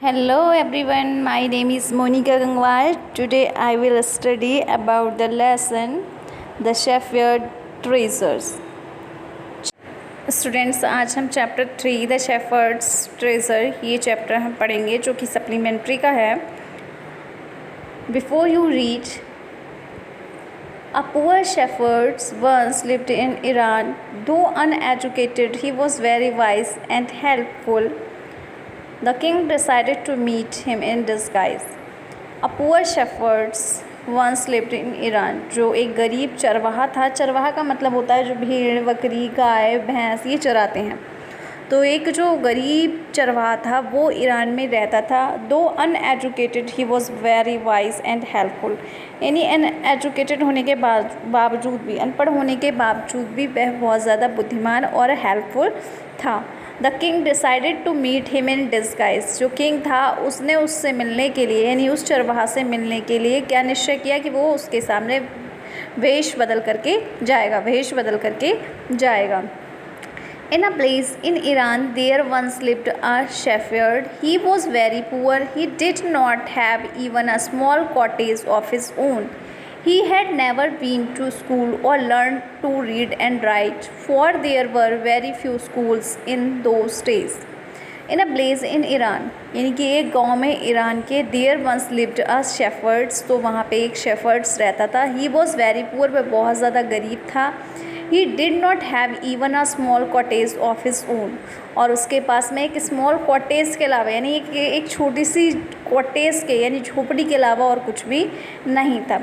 Hello everyone, my name is Monica Gangwal. Today I will study about the lesson The Shepherd Treasures. Students, आज हम chapter 3 the shepherd's treasure ये chapter हम पढ़ेंगे जो कि supplementary का है. Before you read, a poor shepherd once lived in Iran. Though uneducated, he was very wise and helpful. The king decided to meet him in disguise. A poor shepherd once lived in Iran. जो एक गरीब चरवाहा था. चरवाहा का मतलब होता है जो भेड़, बकरी, गाय, भैंस ये चराते हैं. तो एक जो गरीब चरवाहा था वो ईरान में रहता था. दो uneducated he was very wise and helpful. यानी अनएजुकेटेड होने के बावजूद भी, अनपढ़ होने के बावजूद भी वह बहुत ज़्यादा बुद्धिमान और हेल्पफुल था. The king decided to meet him in disguise. जो किंग था उसने उससे मिलने के लिए, यानी उस चरवाहा से मिलने के लिए क्या निश्चय किया कि वो उसके सामने वेश बदल करके जाएगा. In a place in Iran, there once lived a shepherd. He was very poor. He did not have even a small cottage of his own. He had never been to school or learned to read and write, for there were very few schools in those days. In a place in Iran, यानी कि एक गांव में Iran के there once lived a shepherds. तो वहाँ पे एक shepherds रहता था. He was very poor. वह बहुत ज़्यादा गरीब था. He did not have even a small cottage of his own. और उसके पास में एक स्मॉल कॉटेज के अलावा, यानी एक छोटी सी कॉटेज के, यानी झोपड़ी के अलावा और कुछ भी नहीं था.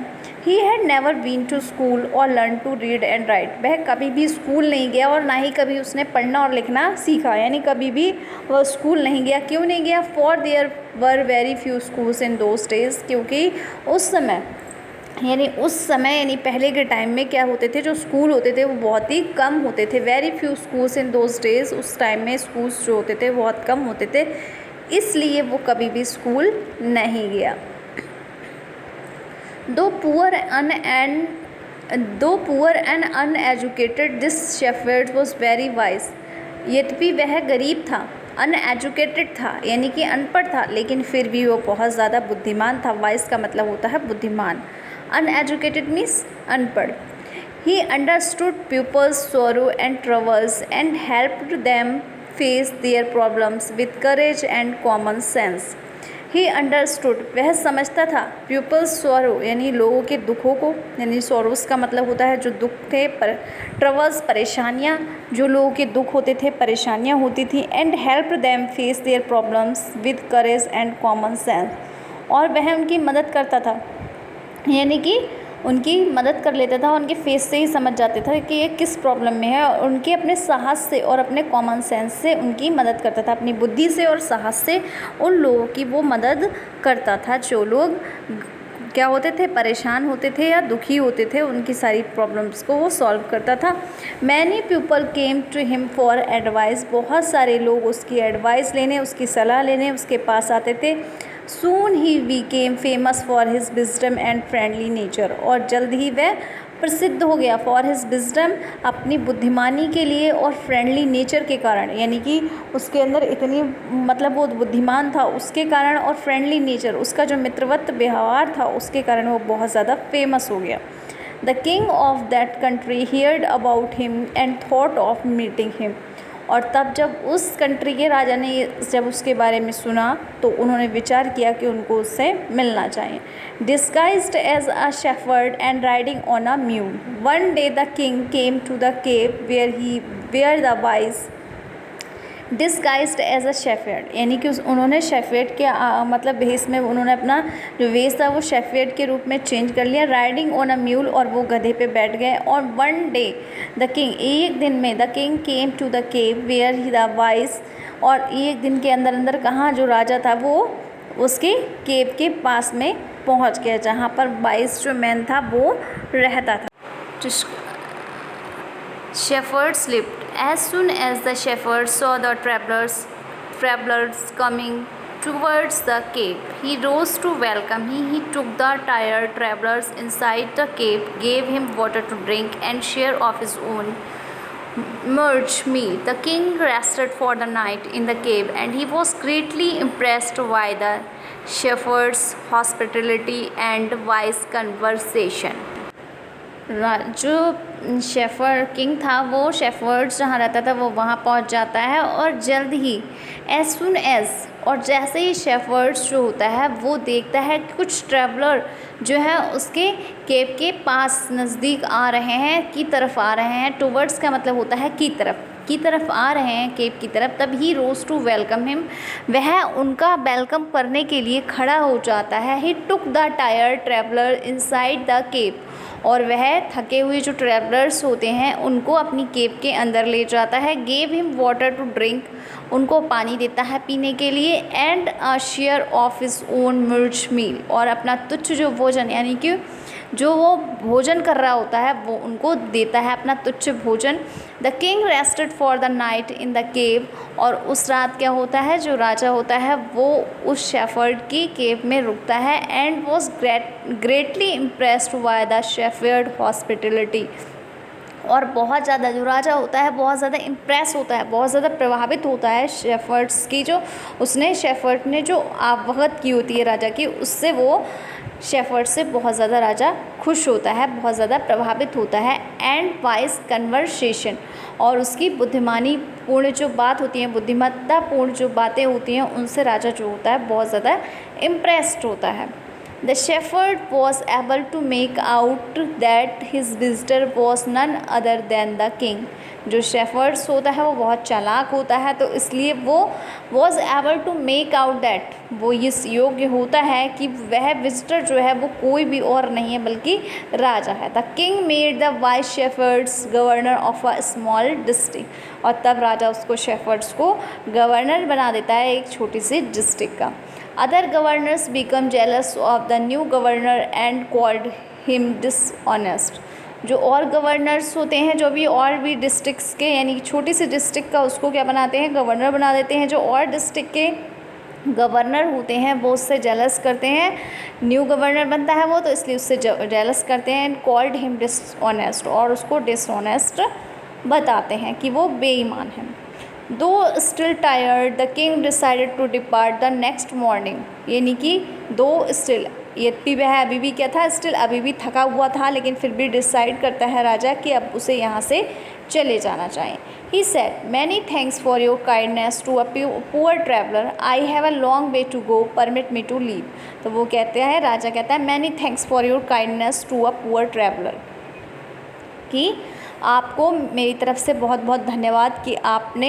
He had never been to school or learned to read and write. वह कभी भी स्कूल नहीं गया और ना ही कभी उसने पढ़ना और लिखना सीखा. यानी कभी भी वह स्कूल नहीं गया. क्यों नहीं गया? For there were very few schools in those days. क्योंकि उस समय यानी पहले के टाइम में क्या होते थे, जो स्कूल होते थे वो बहुत ही कम होते थे. Very few schools in those days. उस टाइम में स्कूल्स जो होते थे बहुत कम होते थे, इसलिए वो कभी भी स्कूल नहीं गया. दो poor and uneducated this shepherd was very wise. यद्यपि वह गरीब था, अनएजुकेटेड था यानी कि अनपढ़ था, लेकिन फिर भी वो बहुत ज़्यादा बुद्धिमान था. वाइज का मतलब होता है बुद्धिमान. Uneducated means unpad. He understood people's sorrow and troubles and helped them face their problems with courage and common sense. He understood, वह समझता था. People's sorrow यानी लोगों के दुखों को, यानी sorrows का मतलब होता है जो दुख थे, पर troubles परेशानियाँ, जो लोगों के दुख होते थे, परेशानियाँ होती थी. And helped them face their problems with courage and common sense. और वह उनकी मदद करता था, यानी कि उनकी मदद कर लेता था. उनके फेस से ही समझ जाते थे कि ये किस प्रॉब्लम में है, और उनके अपने साहस से और अपने कॉमन सेंस से उनकी मदद करता था. अपनी बुद्धि से और साहस से उन लोगों की वो मदद करता था जो लोग क्या होते थे, परेशान होते थे या दुखी होते थे. उनकी सारी प्रॉब्लम्स को वो सॉल्व करता था. Many people came to him for advice. बहुत सारे लोग उसकी एडवाइस लेने, उसकी सलाह लेने उसके पास आते थे. Soon he became famous for his wisdom and friendly nature. और जल्द ही वह प्रसिद्ध हो गया. for his wisdom अपनी बुद्धिमानी के लिए और फ्रेंडली नेचर के कारण, यानी कि उसके अंदर इतनी मतलब वो बुद्धिमान था उसके कारण, और फ्रेंडली नेचर उसका जो मित्रवत व्यवहार था उसके कारण वो बहुत ज़्यादा फेमस हो गया. The king of that country heard about him and thought of meeting him. और तब जब उस कंट्री के राजा ने जब उसके बारे में सुना तो उन्होंने विचार किया कि उनको उससे मिलना चाहिए. Disguised as a shepherd and riding on a mule, one day the king came to the cave where the wise disguised as a shepherd. यानी कि उन्होंने शेफर्ड के मतलब भेष में उन्होंने अपना जो वेश था वो शेफर्ड के रूप में चेंज कर लिया. राइडिंग ऑन अ म्यूल, और वो गधे पे बैठ गए. और वन डे द किंग, एक दिन में the king came to the cave where the wise, और एक दिन के अंदर कहाँ जो राजा था वो उसके केव के पास में पहुँच गया जहाँ पर वाइस जो मैन था वो रहता था. Shepherds slept. As soon as the shepherds saw the travelers coming towards the cave, he rose to welcome him. He took the tired travelers inside the cave, gave him water to drink and share of his own merge meal. The king rested for the night in the cave, and he was greatly impressed by the shepherd's hospitality and wise conversation. जो shepherd king था वो shepherd जहाँ रहता था वो वहाँ पहुँच जाता है, और जल्द ही एज सुन एज, और जैसे ही शेफर्ड्स जो होता है वो देखता है कि कुछ ट्रैवलर जो है उसके केव के पास नज़दीक आ रहे हैं, की तरफ आ रहे हैं। टुवर्ड्स का मतलब होता है की तरफ आ रहे हैं, केव की तरफ। तब ही रोज टू वेलकम हिम, वह उनका वेलकम करने के लिए खड़ा हो जाता है। He took the tired traveller inside the cave, और वह थके हुए जो ट्रैवलर्स होते हैं उनको अपनी केव के अंदर ले जाता है। Gave him water to drink, उनको पानी देता है पीने के लिए। And a share of his own मिर्च मील, और अपना तुच्छ जो भोजन, यानी कि जो वो भोजन कर रहा होता है वो उनको देता है, अपना तुच्छ भोजन। The king rested for the night in the cave, और उस रात क्या होता है, जो राजा होता है वो उस शेफर्ड की केव में रुकता है। And was greatly impressed by the shepherd hospitality, और बहुत ज़्यादा जो राजा होता है बहुत ज़्यादा इम्प्रेस होता है, बहुत ज़्यादा प्रभावित होता है शेफर्ड्स की, जो उसने शेफर्ड ने जो आवभगत की होती है राजा की, उससे वो शेफर्ड से बहुत ज़्यादा राजा खुश होता है, बहुत ज़्यादा प्रभावित होता है। एंड वाइज कन्वर्सेशन, और उसकी बुद्धिमानी पूर्ण जो बात होती है, बुद्धिमत्ता पूर्ण जो बातें होती हैं, उनसे राजा जो होता है बहुत ज़्यादा इम्प्रेस्ड होता है। The shepherd was able to make out that his visitor was none other than the king. जो शेफर्ड्स होता है वो बहुत चालाक होता है, तो इसलिए वो was able to make out that, वो इस योग्य होता है कि वह विजिटर जो है वो कोई भी और नहीं है बल्कि राजा है। The king made the wise shepherds governor of a small district, और तब राजा उसको शेफर्ड्स को गवर्नर बना देता है एक छोटी सी डिस्ट्रिक्ट का। Other governors become jealous of the new governor and called him dishonest. जो और गवर्नर्स होते हैं, जो भी और भी डिस्ट्रिक्ट्स के, यानी कि छोटी सी डिस्ट्रिक्ट का उसको क्या बनाते हैं, गवर्नर बना देते हैं। जो और डिस्ट्रिक्ट के गवर्नर होते हैं वो उससे जेलस करते हैं, न्यू गवर्नर बनता है वो, तो इसलिए उससे जेलस करते हैं। एंड कॉल्ड हिम डिसऑनेस्ट, और उसको डिसऑनेस्ट बताते हैं कि वो बेईमान है। Though still tired the king decided to depart the next morning, यानी कि दो स्टिल, यद्यपि वह अभी भी क्या था, स्टिल अभी भी थका हुआ था, लेकिन फिर भी डिसाइड करता है राजा कि अब उसे यहाँ से चले जाना चाहिए। He said many thanks for your kindness to a poor traveller, I have a long way to go, permit me to leave. तो वो कहते हैं, राजा कहता है many thanks for your kindness to a poor traveller, कि आपको मेरी तरफ से बहुत बहुत धन्यवाद कि आपने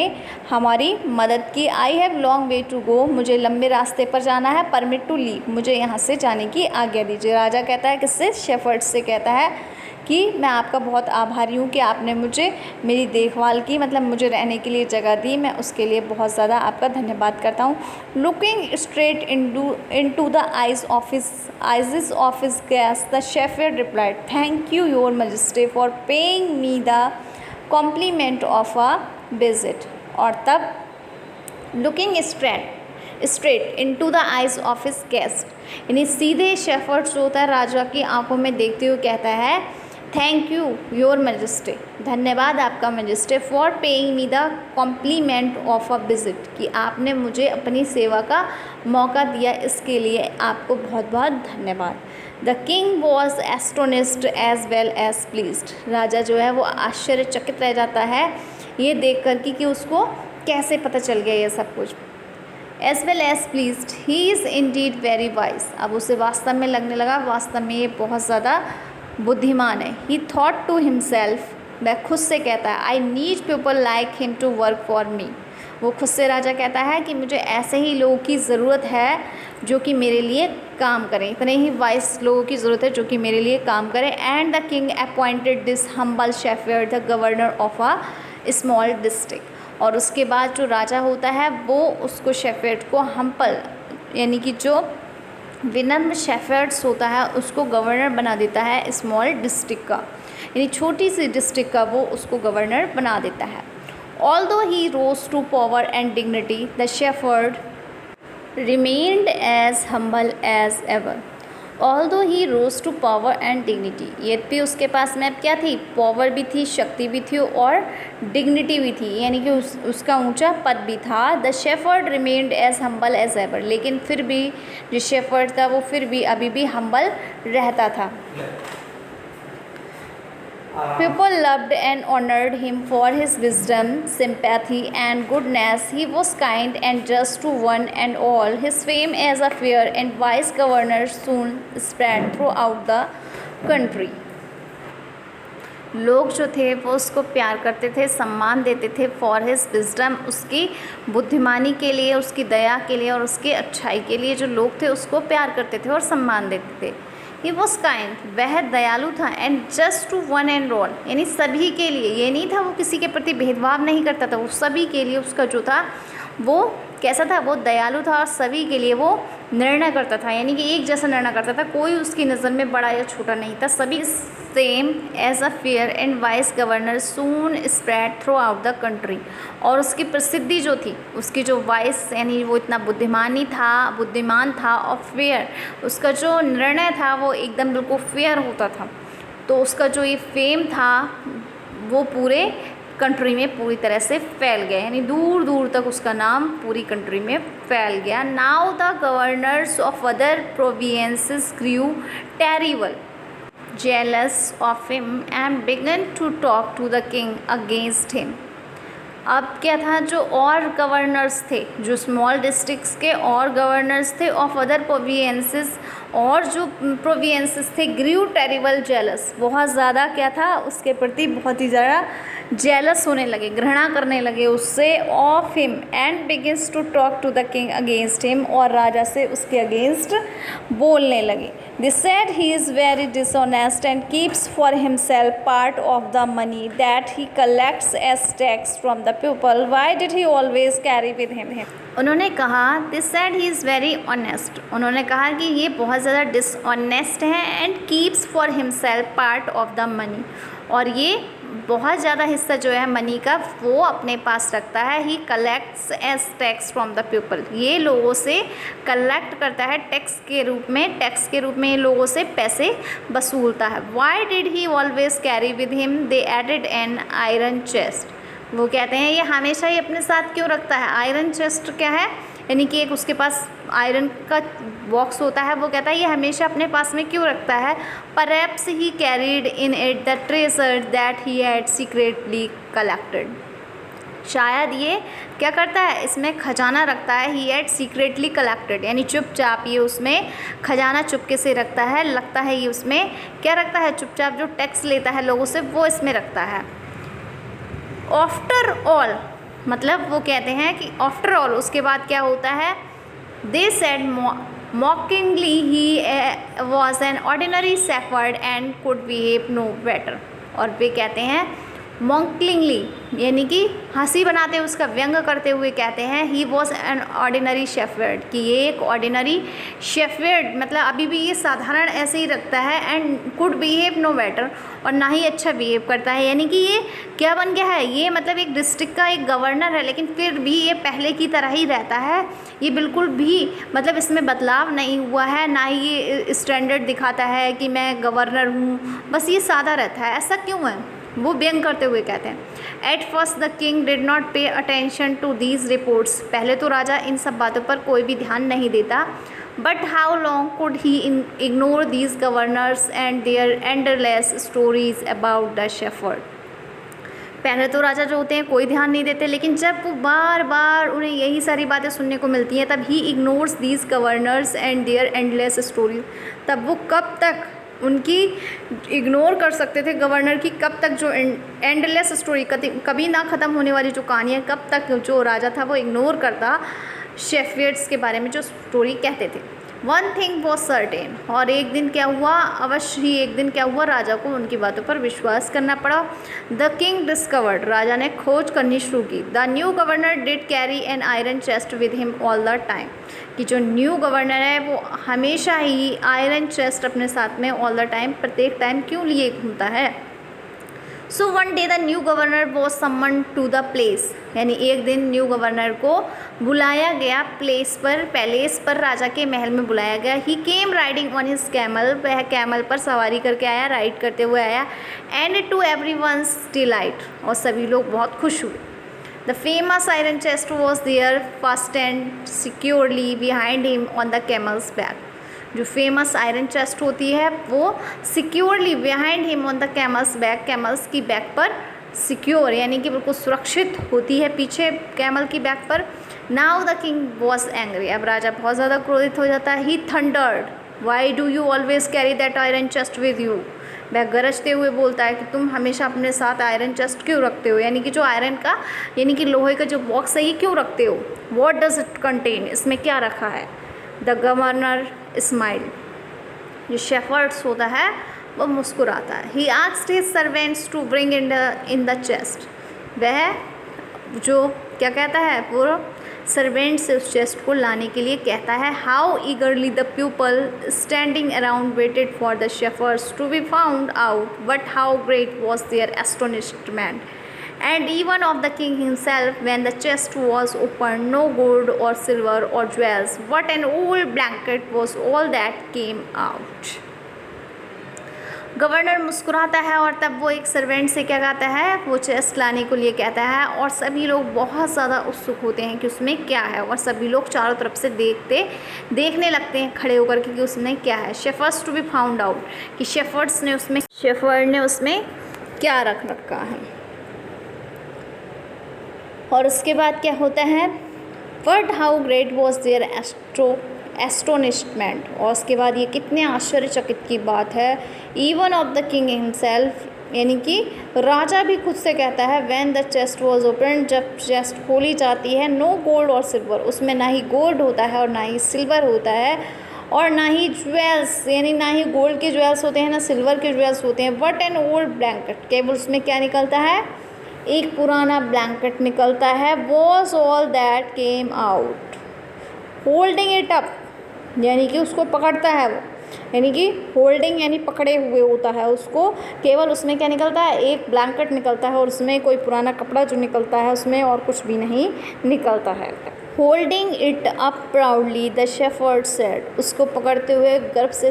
हमारी मदद की। I have long way to go, मुझे लंबे रास्ते पर जाना है। परमिट टू लीव, मुझे यहाँ से जाने की आज्ञा दीजिए। राजा कहता है किससे, शेफर्ड से कहता है कि मैं आपका बहुत आभारी हूँ कि आपने मुझे मेरी देखभाल की, मतलब मुझे रहने के लिए जगह दी, मैं उसके लिए बहुत ज़्यादा आपका धन्यवाद करता हूँ। Looking straight into the eyes of his guest the shepherd replied thank you your majesty for paying me the compliment of a visit. और तब looking straight into the eyes of his guest, यानी सीधे shepherd जो होता है राजा की आंखों में देखते हुए कहता है थैंक यू योर मैजेस्टी, धन्यवाद आपका majesty, for paying me the compliment of a visit, कि आपने मुझे अपनी सेवा का मौका दिया, इसके लिए आपको बहुत बहुत धन्यवाद। The king was astonished as well as pleased, राजा जो है वो आश्चर्यचकित रह जाता है ये देख कर कि उसको कैसे पता चल गया ये सब कुछ। As well as pleased he is indeed very wise, अब उसे वास्तव में लगने लगा वास्तव में ये बहुत ज़्यादा बुद्धिमान है। ही थॉट टू हिमसेल्फ, वह खुद से कहता है I need people like him to work for me, वो खुद से राजा कहता है कि मुझे ऐसे ही लोगों की ज़रूरत है जो कि मेरे लिए काम करें, इतने ही वाइस लोगों की ज़रूरत है जो कि मेरे लिए काम करें। And the king appointed this humble shepherd the governor of a small district, और उसके बाद जो राजा होता है वो उसको शेफर्ड को हम्बल, यानी कि जो विनम्र शेफर्ड्स होता है उसको गवर्नर बना देता है स्मॉल डिस्ट्रिक्ट का, यानी छोटी सी डिस्ट्रिक्ट का वो उसको गवर्नर बना देता है। Although he rose to power and dignity the shepherd remained as humble as ever, although he rose to power and dignity, यद्यपि उसके पास में अब क्या थी, पावर भी थी, शक्ति भी थी और डिग्निटी भी थी, यानी कि उसका ऊंचा पद भी था। The shepherd remained as humble as ever, लेकिन फिर भी जो शेफर्ड था वो फिर भी अभी भी हम्बल रहता था। People loved and honored him for his wisdom, sympathy, and goodness. He was kind and just to one and all. His fame as a fair and wise governor soon spread throughout the country. लोग जो थे वो उसको प्यार करते थे, सम्मान देते थे फॉर हिज विजडम, उसकी बुद्धिमानी के लिए, उसकी दया के लिए और उसकी अच्छाई के लिए जो लोग थे उसको प्यार करते थे और सम्मान देते थे। ही वॉज काइंड, वह दयालु था, and just to one and all, यानी सभी के लिए, ये नहीं था वो किसी के प्रति भेदभाव नहीं करता था, वो सभी के लिए उसका जो था वो कैसा था, वो दयालु था और सभी के लिए वो निर्णय करता था, यानी कि एक जैसा निर्णय करता था, कोई उसकी नज़र में बड़ा या छोटा नहीं था, सभी same as a fair and wise governor soon spread throughout the country. और उसकी प्रसिद्धि जो थी, उसकी जो वाइस यानी वो इतना बुद्धिमान था और फेयर, उसका जो निर्णय था वो एकदम बिल्कुल फेयर होता था, तो उसका जो ये फेम था वो पूरे कंट्री में पूरी तरह से फैल गया, यानी दूर दूर तक उसका नाम पूरी कंट्री में फैल गया। Now the governors of other provinces grew terrible jealous of him and began to talk to the king against him. अब क्या था, जो और गवर्नर्स थे, जो स्मॉल डिस्ट्रिक्ट्स के और गवर्नर्स थे ऑफ अदर प्रोविंसेस, और जो प्रोविंसेस थे ग्रू टेरिबल जेलस, बहुत ज़्यादा क्या था उसके प्रति बहुत ही ज़्यादा जेलस होने लगे, घृणा करने लगे उससे, of him and begins to talk to the king against him, और राजा से उसके अगेंस्ट बोलने लगे। They said he is very dishonest and keeps for himself part of the money that he collects as tax from the people. Why did he always carry with him? उन्होंने कहा they said he is very honest, उन्होंने कहा कि ये बहुत ज़्यादा dishonest है, and keeps for himself part of the money, और ये बहुत ज़्यादा हिस्सा जो है मनी का वो अपने पास रखता है। He collects as tax from the people, ये लोगों से कलेक्ट करता है टैक्स के रूप में ये लोगों से पैसे वसूलता है। Why did he always carry with him, they added an iron chest, वो कहते हैं ये हमेशा ही अपने साथ क्यों रखता है। आयरन चेस्ट क्या है, यानी कि एक उसके पास आयरन का बॉक्स होता है, वो कहता है ये हमेशा अपने पास में क्यों रखता है। Perhaps he carried in it the treasure that he had secretly collected, शायद ये क्या करता है, इसमें खजाना रखता है। ही हैड सीक्रेटली कलेक्टेड, यानी चुपचाप ये उसमें खजाना चुपके से रखता है, लगता है ये उसमें क्या रखता है, चुपचाप जो टैक्स लेता है लोगों से वो इसमें रखता है। आफ्टर ऑल, मतलब वो कहते हैं कि आफ्टर ऑल, उसके बाद क्या होता है, they said mockingly he was an ordinary shepherd and could behave no better, और वे कहते हैं मॉकिंगली, यानी कि हंसी बनाते हुए, उसका व्यंग करते हुए कहते हैं ही वॉज एन ऑर्डिनरी शेफर्ड, कि ये एक ऑर्डिनरी शेफर्ड, मतलब अभी भी ये साधारण ऐसे ही रखता है, and could behave no better, और ना ही अच्छा बिहेव करता है, यानी कि ये क्या बन गया है, ये मतलब एक डिस्ट्रिक्ट का एक गवर्नर है, लेकिन फिर भी ये पहले की तरह ही रहता है, ये बिल्कुल भी मतलब इसमें बदलाव नहीं हुआ है, ना ही ये स्टैंडर्ड दिखाता है कि मैं गवर्नर हूँ, बस ये सादा रहता है। ऐसा क्यों है, वो व्यंग करते हुए कहते हैं। At first the king did not pay attention to these reports, पहले तो राजा इन सब बातों पर कोई भी ध्यान नहीं देता। But how long could he ignore these governors and their endless stories about the shepherd, पहले तो राजा जो होते हैं कोई ध्यान नहीं देते, लेकिन जब वो बार बार उन्हें यही सारी बातें सुनने को मिलती हैं, तब he ignores these governors and their endless stories, तब वो कब तक उनकी इग्नोर कर सकते थे गवर्नर की, कब तक जो एंडलेस स्टोरी, कभी ना ख़त्म होने वाली जो कहानियाँ, कब तक जो राजा था वो इग्नोर करता शेफर्ड्स के बारे में जो स्टोरी कहते थे। वन थिंग वॉज सर्टेन, और एक दिन क्या हुआ, अवश्य ही एक दिन क्या हुआ, राजा को उनकी बातों पर विश्वास करना पड़ा। द किंग डिस्कवर्ड, राजा ने खोज करनी शुरू की। The new governor did carry N iron chest with him all the time, कि जो न्यू गवर्नर है वो हमेशा ही आयरन चेस्ट अपने साथ में ऑल द टाइम, प्रत्येक टाइम क्यों लिए घूमता है। So one day the new governor was summoned to the place, यानी एक दिन न्यू गवर्नर को बुलाया गया प्लेस पर, पैलेस पर, राजा के महल में बुलाया गया। ही केम राइडिंग ऑन हिज कैमल, वह कैमल पर सवारी करके आया, राइड करते हुए आया। एंड टू एवरीवन्स डिलाइट, और सभी लोग बहुत खुश हुए। The famous iron chest was there fastened securely behind him on the camel's back, जो फेमस आयरन चेस्ट होती है वो securely behind him on the camel's back, camel's की बैक पर सिक्योर यानी कि बिल्कुल सुरक्षित होती है पीछे कैमल की बैक पर। Now the king was angry, अब राजा बहुत ज़्यादा क्रोधित हो जाता है। He thundered, why do you always carry that iron chest with you, वह गरजते हुए बोलता है कि तुम हमेशा अपने साथ आयरन चेस्ट क्यों रखते हो, यानी कि जो आयरन का यानी कि लोहे का जो बॉक्स है ये क्यों रखते हो। वॉट डज इट कंटेन, इसमें क्या रखा है। द गवर्नर स्माइल, जो शेफर्ड्स होता है वो मुस्कुराता है। He asked his servants to bring in the chest, वह जो क्या कहता है वो सर्वेंट से उस चेस्ट को लाने के लिए कहता है। How eagerly the people standing around waited for the shepherd's to be found out, but how great was their astonishment and even of the king himself when the chest was opened, no gold or silver or jewels, what an old blanket was all that came out। Governor मुस्कुराता है और तब वो एक servant से क्या कहता है, वो चेस्ट लाने को लिए कहता है, और सभी लोग बहुत ज़्यादा उत्सुक होते हैं कि उसमें क्या है, और सभी लोग चारों तरफ से देखने लगते हैं खड़े होकर कि उसमें क्या है। Shepherd's to be found out, कि शेफर्ड ने उसमें क्या रख रखा है। और उसके बाद क्या होता है, but how great was their astonishment, और उसके बाद ये कितने आश्चर्यचकित की बात है। Even of the king himself, यानी कि राजा भी खुद से कहता है। When the chest was open, जब चेस्ट खोली जाती है, नो गोल्ड और सिल्वर, उसमें ना ही गोल्ड होता है और ना ही सिल्वर होता है, और ना ही ज्वेल्स, यानी ना ही गोल्ड के ज्वेल्स होते हैं ना सिल्वर के ज्वेल्स होते हैं। बट एन ओल्ड ब्लैंकेट, केवल उसमें क्या निकलता है, एक पुराना ब्लैंकेट निकलता है। Was all that came out, holding it up, यानी कि उसको पकड़ता है वो, यानी कि होल्डिंग यानी पकड़े हुए होता है उसको। केवल उसमें क्या निकलता है, एक ब्लैंकेट निकलता है, और उसमें कोई पुराना कपड़ा जो निकलता है उसमें और कुछ भी नहीं निकलता है। Holding it up proudly the shepherd said, उसको पकड़ते हुए गर्व से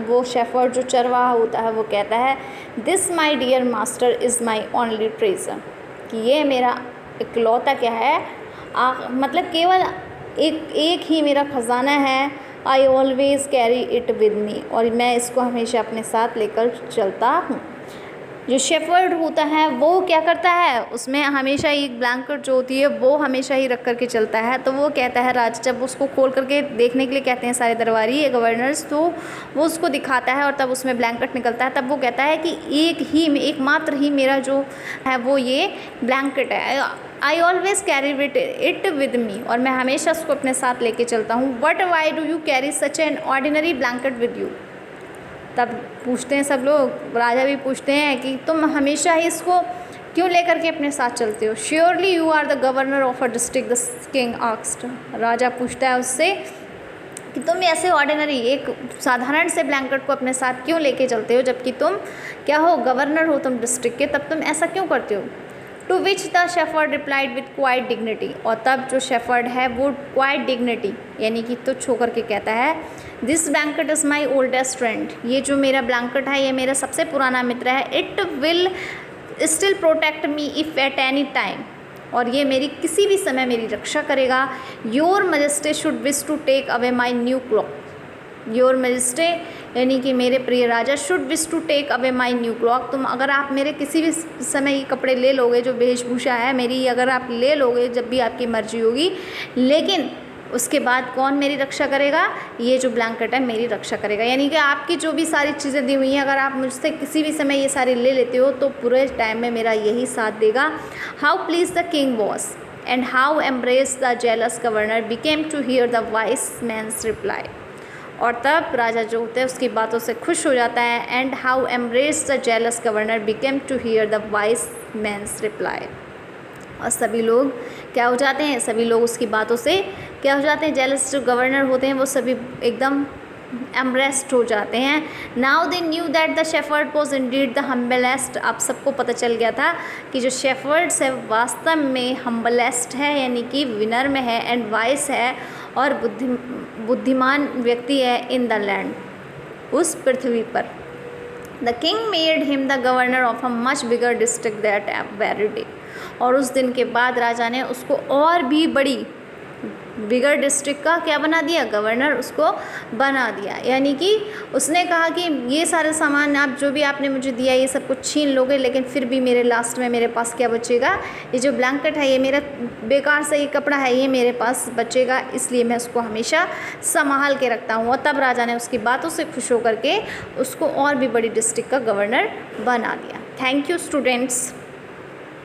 वो शेफर्ड जो चरवाहा होता है वो कहता है, this my dear master is my only treasure, कि ये मेरा इकलौता क्या है, मतलब केवल एक ही मेरा ख़जाना है। I always carry it with me, और मैं इसको हमेशा अपने साथ लेकर चलता हूँ। जो शेफर्ड होता है वो क्या करता है, उसमें हमेशा एक ब्लैंकेट जो होती है वो हमेशा ही रख करके चलता है। तो वो कहता है, राजा जब उसको खोल करके देखने के लिए कहते हैं सारे दरबारी गवर्नर्स, तो वो उसको दिखाता है और तब उसमें ब्लैंकेट निकलता है। तब वो कहता है कि एकमात्र ही मेरा जो है वो ये ब्लैंकेट है। I always carry it with me, और मैं हमेशा उसको अपने साथ लेके चलता हूँ। But why do you carry such an ordinary blanket with you, तब पूछते हैं सब लोग, राजा भी पूछते हैं कि तुम हमेशा ही इसको क्यों लेकर के अपने साथ चलते हो। Surely you are the governor of a district, the king asked, राजा पूछता है उससे कि तुम ऐसे ऑर्डिनरी एक साधारण से ब्लैंकेट को अपने साथ क्यों लेके चलते हो, जबकि तुम क्या हो, गवर्नर हो तुम डिस्ट्रिक्ट के, तब तुम ऐसा क्यों करते हो। To which the shepherd replied with quiet dignity, और तब जो शेफर्ड है वो क्वाइट डिग्निटी यानी कि तुच्छ होकर के कहता है, this blanket is my oldest friend, ये जो मेरा ब्लैंकेट है ये मेरा सबसे पुराना मित्र है। It will still protect me if at any time, और ये मेरी किसी भी समय मेरी रक्षा करेगा। Your majesty should wish to take away my new cloak, your majesty यानी कि मेरे प्रिय राजा, should wish to take away my new cloak, तुम अगर आप मेरे किसी भी समय ये कपड़े ले लोगे, जो वेशभूषा है मेरी अगर आप ले लोगे जब भी आपकी मर्जी होगी, लेकिन उसके बाद कौन मेरी रक्षा करेगा, ये जो ब्लैंकेट है मेरी रक्षा करेगा। यानी कि आपकी जो भी सारी चीज़ें दी हुई हैं अगर आप मुझसे किसी भी समय ये सारी ले लेते हो तो पूरे टाइम में मेरा यही साथ देगा। How pleased the king was and how embarrassed the jealous governor became to hear the wise man's reply, और तब राजा जो होते हैं उसकी बातों से खुश हो जाता है। And how embarrassed the jealous governor became to hear the wise man's reply, और सभी लोग क्या हो जाते हैं, सभी लोग उसकी बातों से क्या हो जाते हैं, जेलस जो गवर्नर होते हैं वो सभी एकदम एम्ब्रेस्ड हो जाते हैं। Now they knew that the shepherd was Indeed the humblest. अब सबको पता चल गया था कि जो शेफर्ड्स है वास्तव में हम्बलेस्ट है, यानी कि विनम्र है, एंड वाइस है और बुद्धिमान व्यक्ति है इन द लैंड, उस पृथ्वी पर। The king made him the governor of a much bigger district that very day. और उस दिन के बाद राजा ने उसको और भी बड़ी बिगर डिस्ट्रिक्ट का क्या बना दिया, गवर्नर उसको बना दिया। यानी कि उसने कहा कि ये सारे सामान आप जो भी आपने मुझे दिया ये सब कुछ छीन लोगे, लेकिन फिर भी मेरे लास्ट में मेरे पास क्या बचेगा, ये जो ब्लैंकेट है, ये मेरा बेकार सा ये कपड़ा है, ये मेरे पास बचेगा, इसलिए मैं उसको हमेशा संभाल के रखता हूँ। और तब राजा ने उसकी बातों से खुश होकर के उसको और भी बड़ी डिस्ट्रिक्ट का गवर्नर बना दिया। Thank you students.